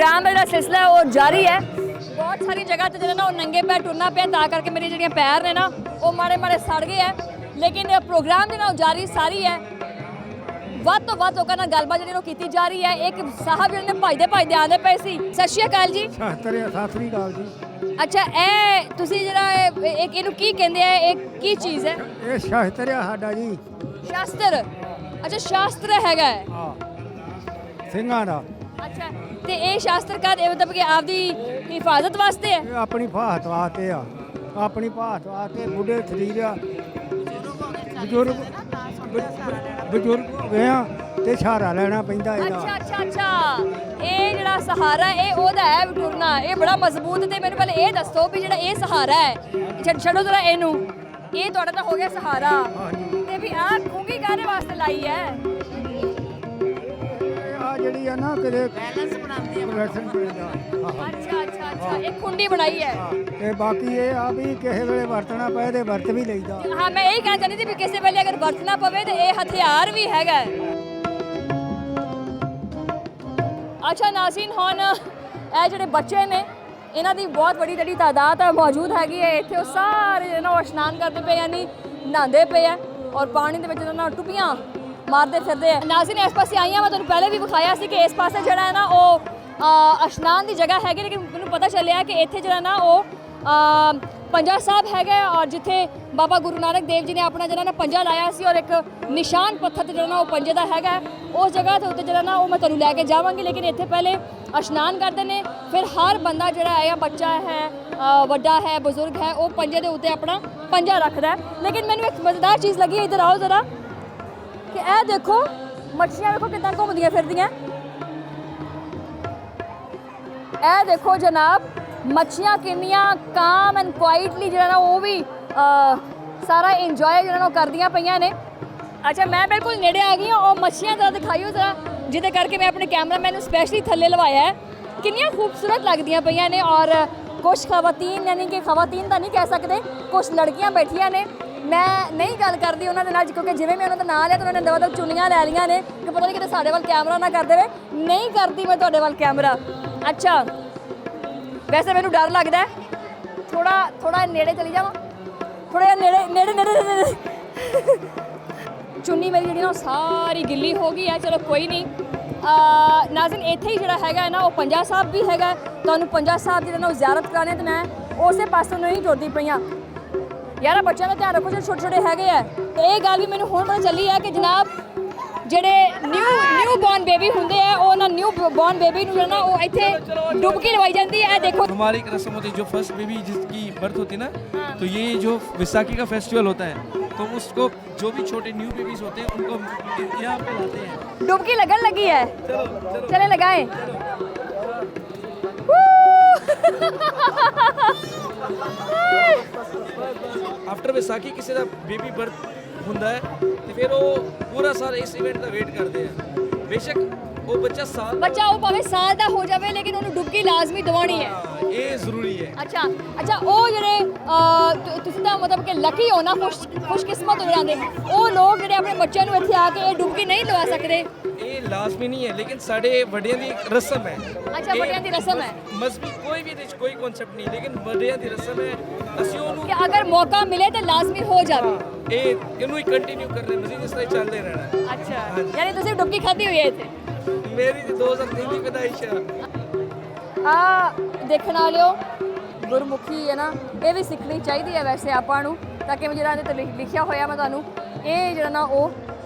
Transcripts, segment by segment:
Programme का जो सिलसिला है वो जारी है। बहुत सारी जगह तो जो ना वो नंगे पैर टुरना पे ता करके मेरी जो पैर ने ना वो माड़े माड़े सड़ गए हैं, लेकिन प्रोग्राम जो ना जारी सारी है। ਵੱਧ ਤੋਂ ਵੱਧ ਲੋਕਾਂ ਨਾਲ ਗੱਲਬਾਤ ਜਿਹੜੀ ਉਹ ਕੀਤੀ ਜਾ ਰਹੀ ਹੈ। ਇੱਕ ਸਾਹਿਬ ਜਿਹੜੇ ਨੇ ਭਜਦੇ ਆਉਂਦੇ ਪਏ ਸੀ। ਸਤਿ ਸ਼੍ਰੀ ਅਕਾਲ ਜੀ। ਸਤਿ ਸ੍ਰੀ ਅਕਾਲ ਜੀ। ਅੱਛਾ, ਇਹ ਤੁਸੀਂ ਜਿਹੜਾ ਇੱਕ ਇਹਨੂੰ ਕੀ ਕਹਿੰਦੇ ਆ, ਇਹ ਕੀ ਚੀਜ਼ ਹੈ? ਇਹ ਸ਼ਾਸਤਰ ਆ ਸਾਡਾ ਜੀ। ਸ਼ਾਸਤਰ? ਅੱਛਾ, ਸ਼ਾਸਤਰ ਹੈਗਾ ਹੈ। ਹਾਂ, ਸਿੰਘਾਂ ਦਾ। ਅੱਛਾ, ਤੇ ਇਹ ਸ਼ਾਸਤਰ ਕਾ ਮਤਲਬ ਕਿ ਆਪਦੀ ਹਿਫਾਜ਼ਤ ਵਾਸਤੇ ਹੈ? ਇਹ ਆਪਣੀ ਭਾਤ ਵਾਸਤੇ ਆ, ਆਪਣੀ ਭਾਤ ਵਾਸਤੇ। ਬੁੱਢੇ ਸਰੀਰ ਆ, ਬਜ਼ੁਰਗ ਹੋ ਗਏ ਆ ਤੇ ਸਹਾਰਾ ਲੈਣਾ ਪੈਂਦਾ ਇਹਦਾ। ਅੱਛਾ, ਇਹ ਜਿਹੜਾ ਸਹਾਰਾ ਇਹ ਉਹਦਾ ਹੈ ਟੁਰਨਾ, ਇਹ ਬੜਾ ਮਜ਼ਬੂਤ। ਤੇ ਮੈਨੂੰ ਪਹਿਲੇ ਇਹ ਦੱਸੋ ਵੀ ਜਿਹੜਾ ਇਹ ਸਹਾਰਾ ਹੈ, ਛੱਡੋ ਜ਼ਰਾ ਇਹਨੂੰ, ਇਹ ਤੁਹਾਡਾ ਤਾਂ ਹੋ ਗਿਆ ਸਹਾਰਾ, ਤੇ ਵੀ ਆਹ ਖੂੰਗੀ ਕਾਹਦੇ ਵਾਸਤੇ ਲਾਈ ਹੈ? ਆ ਜਿਹੜੀ ਆ ਨਾ ਕਿਤੇ ਬੈਲੈਂਸ ਬਣਾਉਂਦੀ ਆ, ਬੈਲੈਂਸ ਬਣਾਉਂਦਾ। ਅੱਛਾ, ਇਹ ਖੁੰਡੀ ਬਣਾਈ ਹੈ। ਤੇ ਬਾਕੀ ਇਹ ਆ ਵੀ ਕਿਸੇ ਵੇਲੇ ਵਰਤਣਾ ਪਏ ਤੇ ਵਰਤ ਵੀ ਲਈਦਾ। ਹਾਂ, ਮੈਂ ਇਹੀ ਕਹਿਣਾ ਚਾਹੁੰਦੀ ਸੀ ਵੀ ਕਿਸੇ ਵੇਲੇ ਅਗਰ ਵਰਤਣਾ ਪਵੇ ਤੇ ਇਹ ਹਥਿਆਰ ਵੀ ਹੈਗਾ। ਅੱਛਾ ਨਾਜ਼ਰੀਨ, ਹੁਣ ਇਹ ਜਿਹੜੇ ਬੱਚੇ ਨੇ ਇਹਨਾਂ ਦੀ ਬਹੁਤ ਵੱਡੀ ਜਿਹੜੀ ਤਾਦਾਦ ਹੈ ਮੌਜੂਦ ਹੈਗੀ ਹੈ ਇੱਥੇ। ਉਹ ਸਾਰੇ ਨਾ ਉਹ ਇਸ਼ਨਾਨ ਕਰਦੇ ਪਏ, ਯਾਨੀ ਨਹਾਉਂਦੇ ਪਏ ਆ ਔਰ ਪਾਣੀ ਦੇ ਵਿੱਚ ਨਾ ਟੁੱਪੀਆਂ ਮਾਰਦੇ ਫਿਰਦੇ ਆ। ਨਾਜ਼ਰੀਨ, ਇਸ ਪਾਸੇ ਆਈਆਂ, ਮੈਂ ਤੁਹਾਨੂੰ ਪਹਿਲੇ ਵੀ ਵਿਖਾਇਆ ਸੀ ਕਿ ਇਸ ਪਾਸੇ ਜਿਹੜਾ ਹੈ ਨਾ ਉਹ ਇਸ਼ਨਾਨ ਦੀ ਜਗ੍ਹਾ ਹੈਗੀ, ਲੇਕਿਨ ਮੈਨੂੰ ਪਤਾ ਚੱਲਿਆ ਕਿ ਇੱਥੇ ਜਿਹੜਾ ਨਾ ਉਹ ਪੰਜਾ ਸਾਹਿਬ ਹੈਗਾ ਔਰ ਜਿੱਥੇ ਬਾਬਾ ਗੁਰੂ ਨਾਨਕ ਦੇਵ ਜੀ ਨੇ ਆਪਣਾ ਜਿਹੜਾ ਨਾ ਪੰਜਾ ਲਾਇਆ ਸੀ ਔਰ ਇੱਕ ਨਿਸ਼ਾਨ ਪੱਥਰ ਤੇ ਜਿਹੜਾ ਨਾ ਉਹ ਪੰਜੇ ਦਾ ਹੈਗਾ, ਉਸ ਜਗ੍ਹਾ ਦੇ ਉੱਤੇ ਜਿਹੜਾ ਨਾ ਉਹ ਮੈਂ ਤੁਹਾਨੂੰ ਲੈ ਕੇ ਜਾਵਾਂਗੀ। ਲੇਕਿਨ ਇੱਥੇ ਪਹਿਲੇ ਇਸ਼ਨਾਨ ਕਰਦੇ ਨੇ, ਫਿਰ ਹਰ ਬੰਦਾ ਜਿਹੜਾ ਹੈ, ਬੱਚਾ ਹੈ, ਵੱਡਾ ਹੈ, ਬਜ਼ੁਰਗ ਹੈ, ਉਹ ਪੰਜੇ ਦੇ ਉੱਤੇ ਆਪਣਾ ਪੰਜਾ ਰੱਖਦਾ। ਲੇਕਿਨ ਮੈਨੂੰ ਇੱਕ ਮਜ਼ੇਦਾਰ ਚੀਜ਼ ਲੱਗੀ, ਇੱਧਰ ਆਓ ਜ਼ਰਾ, ਕਿ ਇਹ ਦੇਖੋ ਮੱਛੀਆਂ ਦੇਖੋ ਕਿੱਦਾਂ ਘੁੰਮਦੀਆਂ ਫਿਰਦੀਆਂ। ਇਹ ਦੇਖੋ ਜਨਾਬ, ਮੱਛੀਆਂ ਕਿੰਨੀਆਂ ਕਾਮ ਐਂਡ ਕੁਆਇਟਲੀ ਜਿਹੜਾ ਨਾ ਉਹ ਵੀ ਸਾਰਾ ਇੰਜੋਏ ਜਿਹੜਾ ਨਾ ਉਹ ਕਰਦੀਆਂ ਪਈਆਂ ਨੇ। ਅੱਛਾ, ਮੈਂ ਬਿਲਕੁਲ ਨੇੜੇ ਆ ਗਈ ਹਾਂ। ਉਹ ਮੱਛੀਆਂ ਜ਼ਰਾ ਦਿਖਾਈਓ ਜ਼ਰਾ, ਜਿਹਦੇ ਕਰਕੇ ਮੈਂ ਆਪਣੇ ਕੈਮਰਾਮੈਨ ਨੂੰ ਸਪੈਸ਼ਲੀ ਥੱਲੇ ਲਵਾਇਆ ਹੈ। ਕਿੰਨੀਆਂ ਖੂਬਸੂਰਤ ਲੱਗਦੀਆਂ ਪਈਆਂ ਨੇ ਔਰ ਕੁਛ ਖਵਾਤੀਨ, ਯਾਨੀ ਕਿ ਖਵਾਤੀਨ ਤਾਂ ਨਹੀਂ ਕਹਿ ਸਕਦੇ, ਕੁਛ ਲੜਕੀਆਂ ਬੈਠੀਆਂ ਨੇ। ਮੈਂ ਨਹੀਂ ਗੱਲ ਕਰਦੀ ਉਹਨਾਂ ਦੇ ਨਾਲ, ਕਿਉਂਕਿ ਜਿਵੇਂ ਮੈਂ ਉਹਨਾਂ ਦਾ ਨਾਂ ਲਿਆ ਤਾਂ ਉਹਨਾਂ ਨੇ ਦਵਾ ਚੁੰਨੀਆਂ ਲੈ ਲਈਆਂ ਨੇ ਕਿ ਪਤਾ ਨਹੀਂ ਕਿਤੇ ਸਾਡੇ ਵੱਲ ਕੈਮਰਾ ਨਾ ਕਰ ਦੇਵੇ। ਨਹੀਂ ਕਰਦੀ ਮੈਂ ਤੁਹਾਡੇ ਵੱਲ ਕੈਮਰਾ। ਅੱਛਾ, ਵੈਸੇ ਮੈਨੂੰ ਡਰ ਲੱਗਦਾ, ਥੋੜਾ ਨੇੜੇ ਚਲੀ ਜਾਵਾਂ, ਥੋੜਾ ਨੇੜੇ। ਚੁੰਨੀ ਮੇਰੀ ਜਿਹੜੀ ਨਾ ਸਾਰੀ ਗਿੱਲੀ ਹੋ ਗਈ ਹੈ। ਚਲੋ ਕੋਈ ਨਹੀਂ। ਨਾਜ਼ਰੀਨ, ਇੱਥੇ ਹੀ ਜਿਹੜਾ ਹੈਗਾ ਨਾ ਉਹ ਪੰਜਾ ਸਾਹਿਬ ਵੀ ਹੈਗਾ। ਤੁਹਾਨੂੰ ਪੰਜਾ ਸਾਹਿਬ ਜਿਹੜਾ ਨਾ ਉਹ ਜ਼ਿਆਰਤ ਕਰਾਉਣੀ, ਤੇ ਮੈਂ ਉਸੇ ਪਾਸੋਂ ਨਹੀਂ ਟੁਰਦੀ ਪਈਆਂ। ਯਾਰ ਬੱਚਿਆਂ ਦਾ ਧਿਆਨ ਰੱਖੋ ਜਿਹੜੇ ਛੋਟੇ ਹੈਗੇ ਆ। ਤੇ ਇਹ ਗੱਲ ਵੀ ਮੈਨੂੰ ਹੁਣ ਪਤਾ ਚੱਲੀ ਹੈ ਕਿ ਜਨਾਬ ਜਿਹੜੇ ਨਿਊ ਬੌਰਨ ਬੇਬੀ ਹੁੰਦੇ ਆ, ਉਹ ਨਾ ਨਿਊ बॉर्न बेबी ਨੂੰ ना वो ਇੱਥੇ डुबकी लवाई जाती है। देखो हमारी एक रस्म होती है, जो फर्स्ट बेबी जिसकी बर्थ होती है ना, तो ये जो विसाखी का फेस्टिवल होता है, तो उसको जो भी छोटे न्यू बेबीज होते हैं उनको यहाँ पे लाते हैं। डुबकी लगन लगी है, चले लगाए। आफ्टर विसाखी किसी का बेबी बर्थ ਹੁੰਦਾ ਹੈ ਤੇ ਫਿਰ ਉਹ ਪੂਰਾ ਸਾਲ ਇਸ ਇਵੈਂਟ ਦਾ ਵੇਟ ਕਰਦੇ ਆ। ਬੇਸ਼ੱਕ ਉਹ ਬੱਚਾ ਉਹ ਭਾਵੇਂ ਸਾਲ ਦਾ ਹੋ ਜਾਵੇ, ਲੇਕਿਨ ਉਹਨੂੰ ਡੁਬਕੀ ਲਾਜ਼ਮੀ ਦਿਵਾਉਣੀ ਹੈ। ਇਹ ਜ਼ਰੂਰੀ ਹੈ। ਅੱਛਾ, ਉਹ ਜਿਹੜੇ ਤੁਸੀਂ ਤਾਂ ਮਤਲਬ ਕਿ ਲੱਕੀ ਹੋ ਨਾ, ਖੁਸ਼ਕਿਸਮਤ ਹੋ ਜਾਂਦੇ ਉਹ ਲੋਕ ਜਿਹੜੇ ਆਪਣੇ ਬੱਚਿਆਂ ਨੂੰ ਇੱਥੇ ਆ ਕੇ ਇਹ ਡੁਬਕੀ ਨਹੀਂ ਲਵਾ ਸਕਦੇ। ਇਹ ਲਾਜ਼ਮੀ ਨਹੀਂ ਹੈ, ਲੇਕਿਨ ਸਾਡੇ ਵੱਡਿਆਂ ਦੀ ਰਸਮ ਹੈ। ਅੱਛਾ, ਵੱਡਿਆਂ ਦੀ ਰਸਮ ਹੈ। ਮਜ਼ਹਬੀ ਕੋਈ ਵੀ ਇਹਦੇ ਕੋਈ ਕਨਸੈਪਟ ਨਹੀਂ, ਲੇਕਿਨ ਵੱਡਿਆਂ ਦੀ ਰਸਮ ਹੈ। ਅਸੀਂ ਉਹਨੂੰ ਕਿ ਅਗਰ ਮੌਕਾ ਮਿਲੇ ਤਾਂ ਲਾਜ਼ਮੀ ਹੋ ਜਾਵੇ। ਇਹਨੂੰ ਹੀ ਕੰਟੀਨਿਊ ਕਰਨਾ, ਮਜ਼ੀਦ ਇਸ ਤਰ੍ਹਾਂ ਚੱਲਦੇ ਰਹਿਣਾ। ਅੱਛਾ, ਯਾਨੀ ਤੁਸੀਂ ਡੁਬਕੀ ਖਾਧੀ ਹੋਈ ਹੈ ਇੱਥੇ? ਮੇਰੀ 2003 ਦੀ ਪੈਦਾਇਸ਼ ਆ। ਦੇਖਣ ਵਾਲਿਓ, ਗੁਰਮੁਖੀ ਹੈ ਨਾ, ਇਹ ਵੀ ਸਿੱਖਣੀ ਚਾਹੀਦੀ ਹੈ ਵੈਸੇ ਆਪਾਂ ਨੂੰ, ਤਾਂ ਕਿ ਜਿਹੜਾ ਇਹਦੇ ਤੇ ਲਿਖਿਆ ਹੋਇਆ ਮੈਂ ਤੁਹਾਨੂੰ ਇਹ ਜਿਹੜਾ ਨਾ ਉਹ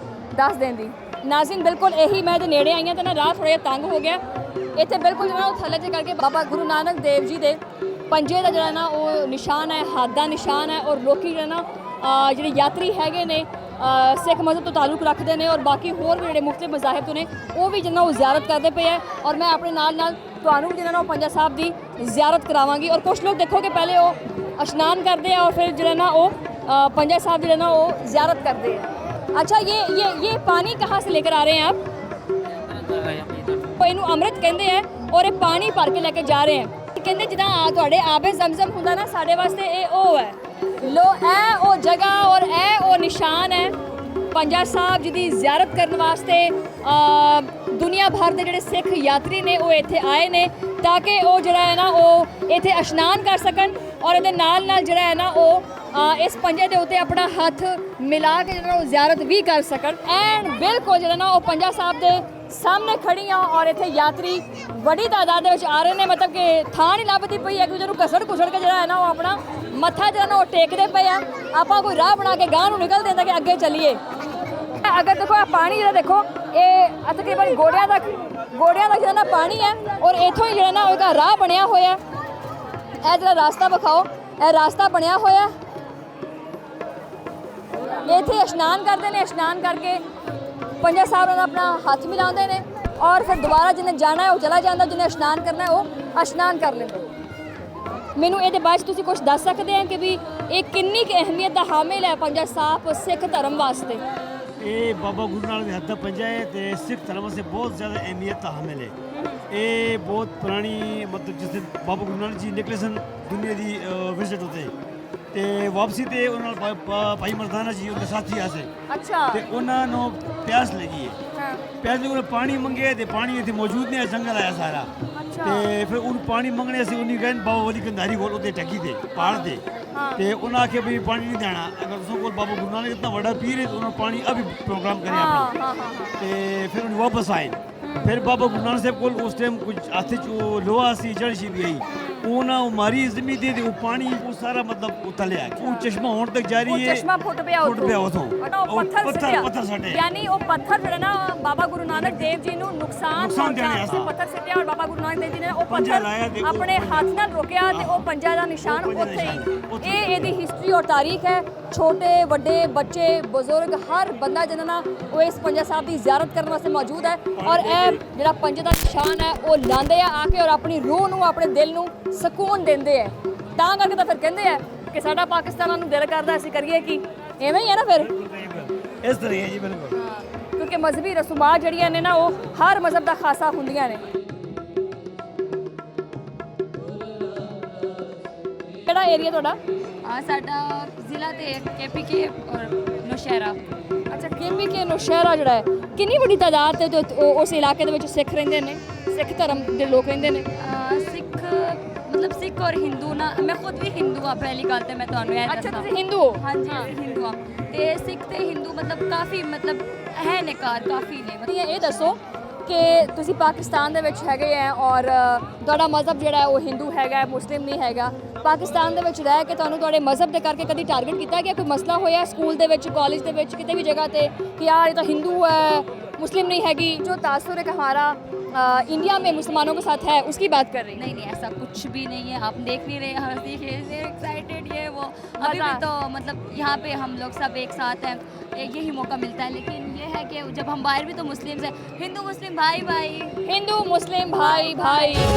ਦੱਸ ਦਿੰਦੀ। ਨਾਜ਼ਰੀਨ, ਬਿਲਕੁਲ ਇਹੀ ਮੈਂ ਇਹਦੇ ਨੇੜੇ ਆਈਆਂ ਤਾਂ ਨਾ ਰਾਹ ਥੋੜ੍ਹਾ ਜਿਹਾ ਤੰਗ ਹੋ ਗਿਆ। ਇੱਥੇ ਬਿਲਕੁਲ ਜਿਹੜਾ ਉਹ ਥੱਲੇ 'ਚ ਕਰਕੇ ਬਾਬਾ ਗੁਰੂ ਨਾਨਕ ਦੇਵ ਜੀ ਦੇ ਪੰਜੇ ਦਾ ਜਿਹੜਾ ਨਾ ਉਹ ਨਿਸ਼ਾਨ ਹੈ, ਹੱਥ ਦਾ ਨਿਸ਼ਾਨ ਹੈ। ਔਰ ਲੋਕੀ ਜਿਹੜਾ ਨਾ ਜਿਹੜੇ ਯਾਤਰੀ ਹੈਗੇ ਨੇ ਸਿੱਖ ਮਜ਼ਹਬ ਤੋਂ ਤਾਲੁਕ ਰੱਖਦੇ ਨੇ ਔਰ ਬਾਕੀ ਹੋਰ ਵੀ ਜਿਹੜੇ ਮੁਖਤਲਿਫ ਮਜ਼ਾਹਿਬ ਤੋਂ ਨੇ, ਉਹ ਵੀ ਜਿਹਨਾਂ ਉਹ ਜ਼ਿਆਰਤ ਕਰਦੇ ਪਏ ਹੈ। ਔਰ ਮੈਂ ਆਪਣੇ ਨਾਲ ਤੁਹਾਨੂੰ ਵੀ ਜਿਹੜਾ ਨਾ ਉਹ ਪੰਜਾ ਸਾਹਿਬ ਦੀ ਜ਼ਿਆਰਤ ਕਰਾਵਾਂਗੀ। ਔਰ ਕੁਛ ਲੋਕ ਦੇਖੋ ਕਿ ਪਹਿਲੇ ਉਹ ਇਸ਼ਨਾਨ ਕਰਦੇ ਆ और फिर ਜਿਹੜਾ ਨਾ ਉਹ पंजा साहब ਜਿਹੜਾ ਨਾ ਉਹ ਜ਼ਿਆਰਤ ਕਰਦੇ ਆ। अच्छा, ये पानी कहाँ से लेकर आ रहे हैं आप? ਇਹਨੂੰ ਅੰਮ੍ਰਿਤ ਕਹਿੰਦੇ ਆ ਔਰ ਇਹ ਪਾਣੀ ਭਰ ਕੇ ਲੈ ਕੇ ਜਾ ਰਹੇ ਆ। ਕਹਿੰਦੇ ਜਿੱਦਾਂ ਤੁਹਾਡੇ ਆਬੇ ਜ਼ਮਜ਼ਮ ਹੁੰਦਾ ਨਾ, ਸਾਡੇ ਵਾਸਤੇ ਇਹ ਉਹ ਹੈ। ਲੋ ਇਹ ਉਹ ਜਗ੍ਹਾ ਔਰ ਇਹ ਉਹ ਨਿਸ਼ਾਨ ਹੈ ਪੰਜਾ ਸਾਹਿਬ ਜੀ ਦੀ ਜ਼ਿਆਰਤ ਕਰਨ ਵਾਸਤੇ ਦੁਨੀਆ ਭਰ ਦੇ ਜਿਹੜੇ ਸਿੱਖ ਯਾਤਰੀ ਨੇ ਉਹ ਇੱਥੇ ਆਏ ਨੇ ਤਾਂ ਕਿ ਉਹ ਜਿਹੜਾ ਹੈ ਨਾ ਉਹ ਇੱਥੇ ਇਸ਼ਨਾਨ ਕਰ ਸਕਣ ਔਰ ਇਹਦੇ ਨਾਲ ਨਾਲ ਜਿਹੜਾ ਹੈ ਨਾ ਉਹ ਇਸ ਪੰਜੇ ਦੇ ਉੱਤੇ ਆਪਣਾ ਹੱਥ ਮਿਲਾ ਕੇ ਜਿਹੜਾ ਉਹ ਜ਼ਿਆਰਤ ਵੀ ਕਰ ਸਕਣ। ਐਂਡ ਬਿਲਕੁਲ ਜਿਹੜਾ ਨਾ ਉਹ ਪੰਜਾ ਸਾਹਿਬ ਦੇ ਸਾਹਮਣੇ ਖੜੀ ਆ ਔਰ ਇੱਥੇ ਯਾਤਰੀ ਵੱਡੀ ਤਾਦਾਦ ਦੇ ਵਿੱਚ ਆ ਰਹੇ ਨੇ, ਮਤਲਬ ਕਿ ਥਾਂ ਨਹੀਂ ਲੱਭਦੀ ਪਈ ਇੱਕ ਦੂਜੇ ਨੂੰ ਘਸੜ ਕੁਸੜ ਕੇ ਜਿਹੜਾ ਹੈ ਨਾ ਉਹ ਆਪਣਾ ਮੱਥਾ ਜਿਹੜਾ ਨਾ ਉਹ ਟੇਕਦੇ ਪਏ ਆ। ਆਪਾਂ ਕੋਈ ਰਾਹ ਬਣਾ ਕੇ ਗਾਂਹ ਨੂੰ ਨਿਕਲਦੇ ਹਾਂ ਕਿ ਅੱਗੇ ਚੱਲੀਏ। ਅਗਰ ਦੇਖੋ ਇਹ ਪਾਣੀ ਜਿਹੜਾ ਦੇਖੋ ਇਹ ਤਕਰੀਬਨ ਗੋੜਿਆਂ ਤੱਕ ਜਿਹੜਾ ਨਾ ਪਾਣੀ ਹੈ ਔਰ ਇੱਥੋਂ ਹੀ ਜਿਹੜਾ ਨਾ ਉਹਦਾ ਰਾਹ ਬਣਿਆ ਹੋਇਆ। ਇਹ ਜਿਹੜਾ ਰਾਸਤਾ ਵਿਖਾਓ, ਇਹ ਰਾਸਤਾ ਬਣਿਆ ਹੋਇਆ, ਇੱਥੇ ਇਸ਼ਨਾਨ ਕਰਦੇ ਨੇ, ਇਸ਼ਨਾਨ ਕਰਕੇ ਪੰਜਾ ਸਾਹਿਬ ਨਾਲ ਆਪਣਾ ਹੱਥ ਮਿਲਾਉਂਦੇ ਨੇ ਔਰ ਫਿਰ ਦੁਬਾਰਾ ਜਿਹਨੇ ਜਾਣਾ ਹੈ ਉਹ ਚਲਾ ਜਾਂਦਾ, ਜਿਹਨੇ ਇਸ਼ਨਾਨ ਕਰਨਾ ਹੈ ਉਹ ਇਸ਼ਨਾਨ ਕਰ ਲੈਂਦਾ। ਮੈਨੂੰ ਇਹਦੇ ਬਾਅਦ 'ਚ ਤੁਸੀਂ ਕੁਝ ਦੱਸ ਸਕਦੇ ਆ ਕਿ ਵੀ ਇਹ ਕਿੰਨੀ ਕੁ ਅਹਿਮੀਅਤ ਦਾ ਹਾਮਿਲ ਹੈ ਪੰਜਾ ਸਾਹਿਬ ਸਿੱਖ ਧਰਮ ਵਾਸਤੇ? ਇਹ ਬਾਬਾ ਗੁਰੂ ਨਾਨਕ ਦੇ ਹੱਥ ਦਾ ਪੰਜਾ ਹੈ ਤੇ ਸਿੱਖ ਧਰਮ ਵਾਸਤੇ ਬਹੁਤ ਜ਼ਿਆਦਾ ਅਹਿਮੀਅਤ ਦਾ ਹਾਮਿਲ ਹੈ। ਇਹ ਬਹੁਤ ਪੁਰਾਣੀ ਮਤਲਬ ਜਿਸ ਦਿਨ ਬਾਬਾ ਗੁਰੂ ਨਾਨਕ ਜੀ ਨਿਕਲੇ ਸਨ ਦੁਨੀਆ ਦੀ ਵਿਜ਼ਿਟ ਉਤੇ ਤੇ ਵਾਪਸੀ ਤੇ ਉਹਨਾਂ ਨਾਲ ਭਾਈ ਮਰਦਾਨਾ ਜੀ ਉਹਦੇ ਸਾਥੀ ਆਸੇ ਅੱਛਾ ਤੇ ਉਹਨਾਂ ਨੂੰ ਪਿਆਸ ਲੱਗੀ ਹੈ। ਹਾਂ ਪਿਆਸ ਲੱਗੀ, ਉਹਨੇ ਪਾਣੀ ਮੰਗੇ ਤੇ ਪਾਣੀ ਇੱਥੇ ਮੌਜੂਦ ਨਹੀਂ ਹੈ, ਜੰਗਲ ਆਇਆ ਸਾਰਾ ਤੇ ਫਿਰ ਉਹਨੂੰ ਪਾਣੀ ਮੰਗਣੇ ਅਸੀਂ ਉਹਨੇ ਗਏ ਬਾਬਾ ਵਲੀ ਕੰਧਾਰੀ ਕੋਲ ਉੱਤੇ ਟੱਕੀ ਤੇ ਪਹਾੜ ਤੇ ਤੇ ਉਹਨਾਂ ਆਖਿਆ ਵੀ ਪਾਣੀ ਨਹੀਂ ਦੇਣਾ, ਅਗਰ ਤੁਸੀਂ ਕੋਲ ਬਾਬਾ ਗੁਰੂ ਨਾਨਕ ਇਤਨਾ ਵੱਡਾ ਪੀਰ ਹੈ ਤਾਂ ਉਹਨਾਂ ਪਾਣੀ ਅਭੀ ਪ੍ਰੋਗਰਾਮ ਕਰਿਆ ਆਪਣਾ ਤੇ ਫਿਰ ਉਹਨੇ ਵਾਪਸ ਆਏ। ਫਿਰ ਬਾਬਾ ਗੁਰੂ ਨਾਨਕ ਸਾਹਿਬ ਕੋਲ ਉਸ ਟਾਈਮ ਕੁਝ ਹੱਥ 'ਚ ਉਹ ਲੋਹਾ ਸੀ ਜੜਸ਼ੀ ਵੀ ਆਈ ਉਹਨਾਂ ਉਹ ਮਾਰੀ ਜ਼ਮੀਨ ਦੇ ਉਹ ਪਾਣੀ ਉਹ ਸਾਰਾ ਮਤਲਬ ਉਤਲਿਆ ਉਹ ਚਸ਼ਮਾ ਹੋਣ ਤੱਕ ਜਾਰੀ ਹੈ। ਉਹ ਚਸ਼ਮਾ ਫੁੱਟ ਪਿਆ ਉਥੋਂ ਪੱਥਰ ਸਾਡੇ ਯਾਨੀ ਉਹ ਪੱਥਰ ਜਿਹੜਾ ਨਾ ਬਾਬਾ ਗੁਰੂ ਨਾਨਕ ਦੇਵ ਜੀ ਨੂੰ ਨੁਕਸਾਨ ਪਹੁੰਚਾਇਆ, ਪੱਥਰ ਸਿੱਟਿਆ ਔਰ ਬਾਬਾ ਗੁਰੂ ਨਾਨਕ ਦੇਵ ਜੀ ਨੇ ਉਹ ਪੱਥਰ ਆਪਣੇ ਹੱਥ ਨਾਲ ਰੋਕਿਆ ਤੇ ਉਹ ਪੰਜਾ ਦਾ ਨਿਸ਼ਾਨ ਉੱਥੇ ਹੀ। ਇਹ ਇਹਦੀ ਹਿਸਟਰੀ ਔਰ ਤਾਰੀਖ ਹੈ। ਛੋਟੇ ਵੱਡੇ ਬੱਚੇ ਬਜ਼ੁਰਗ ਹਰ ਬੰਦਾ ਜਿਹਨਾਂ ਨਾ ਉਹ ਇਸ ਪੰਜਾ ਸਾਹਿਬ ਦੀ ਜ਼ਿਆਰਤ ਕਰਨ ਵਾਸਤੇ ਮੌਜੂਦ ਹੈ ਔਰ ਇਹ ਜਿਹੜਾ ਪੰਜੇ ਦਾ ਨਿਸ਼ਾਨ ਹੈ ਉਹ ਲਾਉਂਦੇ ਆ ਕੇ ਔਰ ਆਪਣੀ ਰੂਹ ਨੂੰ ਆਪਣੇ ਦਿਲ ਨੂੰ ਸਕੂਨ ਦਿੰਦੇ ਆ। ਤਾਂ ਕਰਕੇ ਤਾਂ ਫਿਰ ਕਹਿੰਦੇ ਆ ਕਿ ਸਾਡਾ ਪਾਕਿਸਤਾਨਾਂ ਨੂੰ ਦਿਲ ਕਰਦਾ ਅਸੀਂ ਕਰੀਏ ਕੀ, ਐਵੇਂ ਹੀ ਹੈ ਨਾ ਫਿਰ ਇਸ ਤਰ੍ਹਾਂ ਹੈ ਜੀ ਬਿਲਕੁਲ। ਕਿਉਂਕਿ ਮਜ਼ਹਬੀ ਰਸੂਮਾਤ ਜਿਹੜੀਆਂ ਨੇ ਨਾ ਉਹ ਹਰ ਮਜ਼ਹਬ ਦਾ ਖਾਸਾ ਹੁੰਦੀਆਂ ਨੇ। ਕਿਹੜਾ ਏਰੀਆ ਤੁਹਾਡਾ? ਸਾਡਾ ਜ਼ਿਲ੍ਹਾ ਤੇ KPK ਔਰ ਨੌਸ਼ਹਿਰਾ। ਅੱਛਾ KPK ਨੌਸ਼ਹਿਰਾ ਜਿਹੜਾ ਹੈ ਕਿੰਨੀ ਵੱਡੀ ਤਾਦਾਦ ਤੇ ਉਸ ਇਲਾਕੇ ਦੇ ਵਿੱਚ ਸਿੱਖ ਰਹਿੰਦੇ ਨੇ, ਸਿੱਖ ਧਰਮ ਦੇ ਲੋਕ ਰਹਿੰਦੇ ਨੇ? ਸਿੱਖ ਮਤਲਬ ਸਿੱਖ ਔਰ ਹਿੰਦੂ ਨਾ, ਮੈਂ ਖੁਦ ਵੀ ਹਿੰਦੂ ਆ ਪਹਿਲੀ ਗੱਲ ਤੇ ਮੈਂ ਤੁਹਾਨੂੰ ਇਹ ਅੱਛਾ ਦੱਸਾਂ। ਤੁਸੀਂ ਹਿੰਦੂ ਹੋ? ਹਾਂਜੀ ਅਸੀਂ ਹਿੰਦੂ ਆ ਤੇ ਸਿੱਖ ਤੇ ਹਿੰਦੂ ਮਤਲਬ ਕਾਫੀ ਮਤਲਬ ਹੈ ਨਿਕਾਰ ਕਾਫੀ ਨੇ। ਮਤਲਬ ਇਹ ਦੱਸੋ ਕਿ ਤੁਸੀਂ ਪਾਕਿਸਤਾਨ ਦੇ ਵਿੱਚ ਹੈਗੇ ਆ ਔਰ ਤੁਹਾਡਾ ਮਜ਼ਹਬ ਜਿਹੜਾ ਹੈ ਉਹ ਹਿੰਦੂ ਹੈਗਾ, ਮੁਸਲਿਮ ਨਹੀਂ ਹੈਗਾ। ਪਾਕਿਸਤਾਨ ਦੇ ਵਿੱਚ ਰਹਿ ਕੇ ਤੁਹਾਨੂੰ ਤੁਹਾਡੇ ਮਜ਼ਹਬ ਦੇ ਕਰਕੇ ਕਦੀ ਟਾਰਗੇਟ ਕੀਤਾ ਗਿਆ, ਕੋਈ ਮਸਲਾ ਹੋਇਆ ਸਕੂਲ ਦੇ ਵਿੱਚ, ਕਾਲਜ ਦੇ ਵਿੱਚ, किसी भी जगह पे कि यार ये तो हिंदू है मुस्लिम नहीं हैगी? जो तासुर है हमारा इंडिया में मुसलमानों के साथ है उसकी बात कर रही? नहीं ऐसा कुछ भी नहीं है, आप देख नहीं रहे हंसी खेलते एक्साइटेड ये वो अभी भी तो मतलब यहाँ पे हम लोग सब एक साथ हैं, यही मौका मिलता है। लेकिन ये है कि जब हम बाहर भी तो मुस्लिम्स हैं, हिंदू मुस्लिम भाई भाई, हिंदू मुस्लिम भाई भाई।